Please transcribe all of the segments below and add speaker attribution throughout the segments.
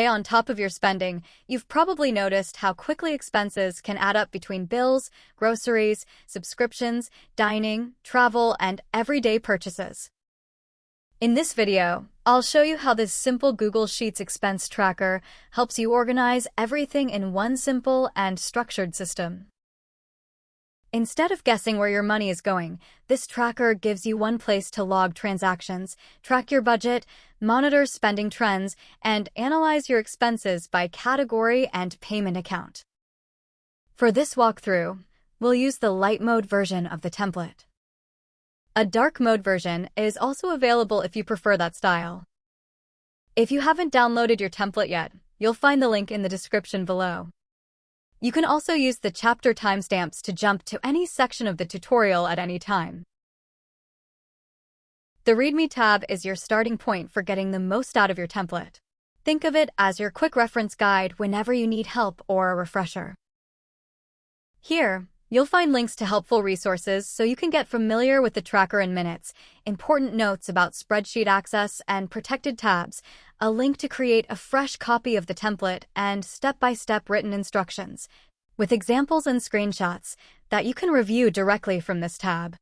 Speaker 1: stay on top of your spending, you've probably noticed how quickly expenses can add up between bills, groceries, subscriptions, dining, travel, and everyday purchases. In this video, I'll show you how this simple Google Sheets expense tracker helps you organize everything in one simple and structured system. Instead of guessing where your money is going, this tracker gives you one place to log transactions, track your budget, monitor spending trends, and analyze your expenses by category and payment account. For this walkthrough, we'll use the light mode version of the template. A dark mode version is also available if you prefer that style. If you haven't downloaded your template yet, you'll find the link in the description below. You can also use the chapter timestamps to jump to any section of the tutorial at any time. The README tab is your starting point for getting the most out of your template. Think of it as your quick reference guide whenever you need help or a refresher. Here, you'll find links to helpful resources so you can get familiar with the tracker in minutes, important notes about spreadsheet access and protected tabs, a link to create a fresh copy of the template, and step-by-step written instructions, with examples and screenshots that you can review directly from this tab.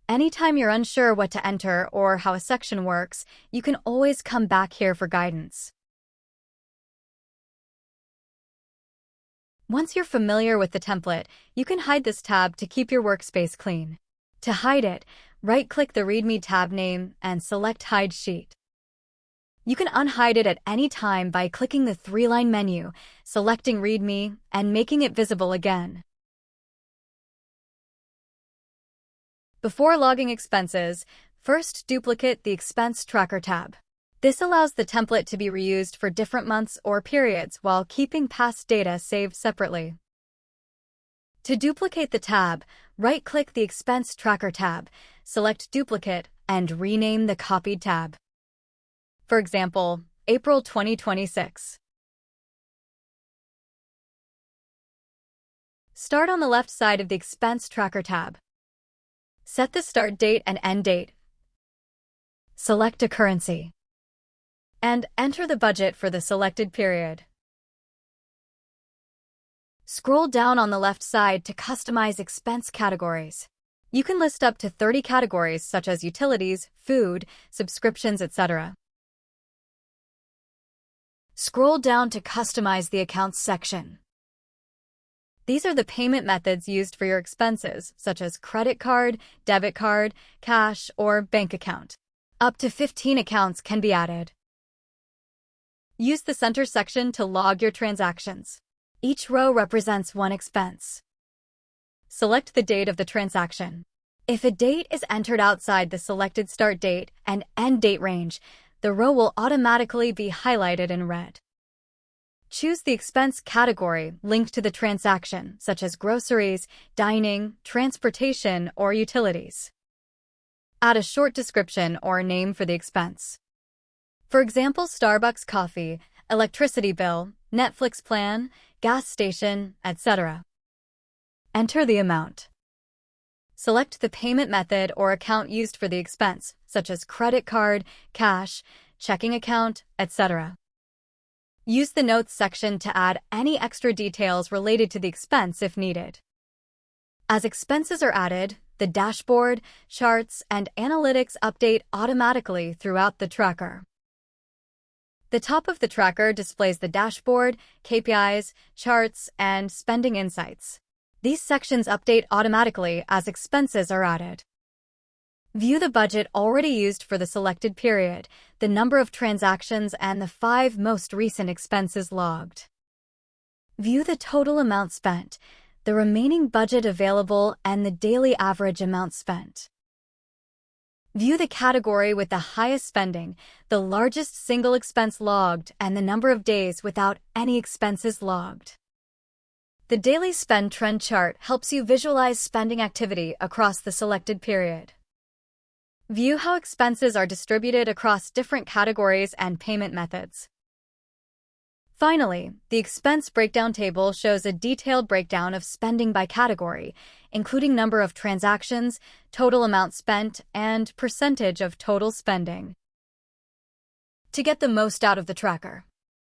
Speaker 1: Anytime you're unsure what to enter or how a section works, you can always come back here for guidance. Once you're familiar with the template, you can hide this tab to keep your workspace clean. To hide it, right-click the README tab name and select Hide Sheet. You can unhide it at any time by clicking the three-line menu, selecting README, and making it visible again. Before logging expenses, first duplicate the Expense Tracker tab. This allows the template to be reused for different months or periods while keeping past data saved separately. To duplicate the tab, right-click the Expense Tracker tab, select Duplicate, and rename the copied tab. For example, April 2026. Start on the left side of the Expense Tracker tab. Set the start date and end date. Select a currency. And enter the budget for the selected period. Scroll down on the left side to customize expense categories. You can list up to 30 categories such as utilities, food, subscriptions, etc. Scroll down to customize the accounts section. These are the payment methods used for your expenses, such as credit card, debit card, cash, or bank account. Up to 15 accounts can be added. Use the center section to log your transactions. Each row represents one expense. Select the date of the transaction. If a date is entered outside the selected start date and end date range, the row will automatically be highlighted in red. Choose the expense category linked to the transaction, such as groceries, dining, transportation, or utilities. Add a short description or name for the expense. For example, Starbucks coffee, electricity bill, Netflix plan, gas station, etc. Enter the amount. Select the payment method or account used for the expense, such as credit card, cash, checking account, etc. Use the Notes section to add any extra details related to the expense if needed. As expenses are added, the dashboard, charts, and analytics update automatically throughout the tracker. The top of the tracker displays the dashboard, KPIs, charts, and spending insights. These sections update automatically as expenses are added. View the budget already used for the selected period, the number of transactions, and the 5 most recent expenses logged. View the total amount spent, the remaining budget available, and the daily average amount spent. View the category with the highest spending, the largest single expense logged, and the number of days without any expenses logged. The daily spend trend chart helps you visualize spending activity across the selected period. View how expenses are distributed across different categories and payment methods. Finally, the expense breakdown table shows a detailed breakdown of spending by category, including number of transactions, total amount spent, and percentage of total spending. To get the most out of the tracker,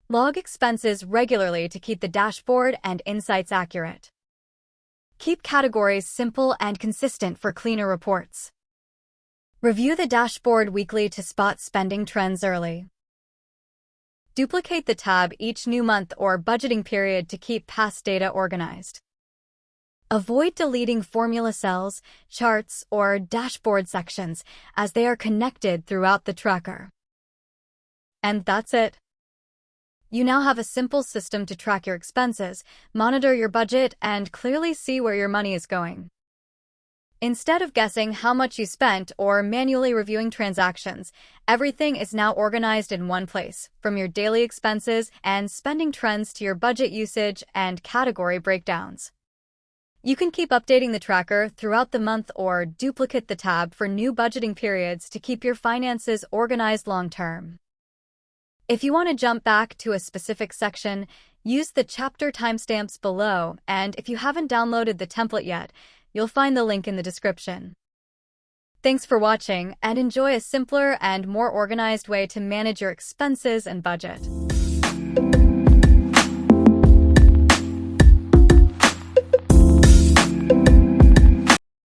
Speaker 1: Log expenses regularly to keep the dashboard and insights accurate. Keep categories simple and consistent for cleaner reports. Review the dashboard weekly to spot spending trends early. Duplicate the tab each new month or budgeting period to keep past data organized. Avoid deleting formula cells, charts, or dashboard sections as they are connected throughout the tracker. And that's it. You now have a simple system to track your expenses, monitor your budget, and clearly see where your money is going. Instead of guessing how much you spent or manually reviewing transactions, everything is now organized in one place, from your daily expenses and spending trends to your budget usage and category breakdowns. You can keep updating the tracker throughout the month or duplicate the tab for new budgeting periods to keep your finances organized long-term. If you want to jump back to a specific section, use the chapter timestamps below, and if you haven't downloaded the template yet, you'll find the link in the description. Thanks for watching, and enjoy a simpler and more organized way to manage your expenses and budget.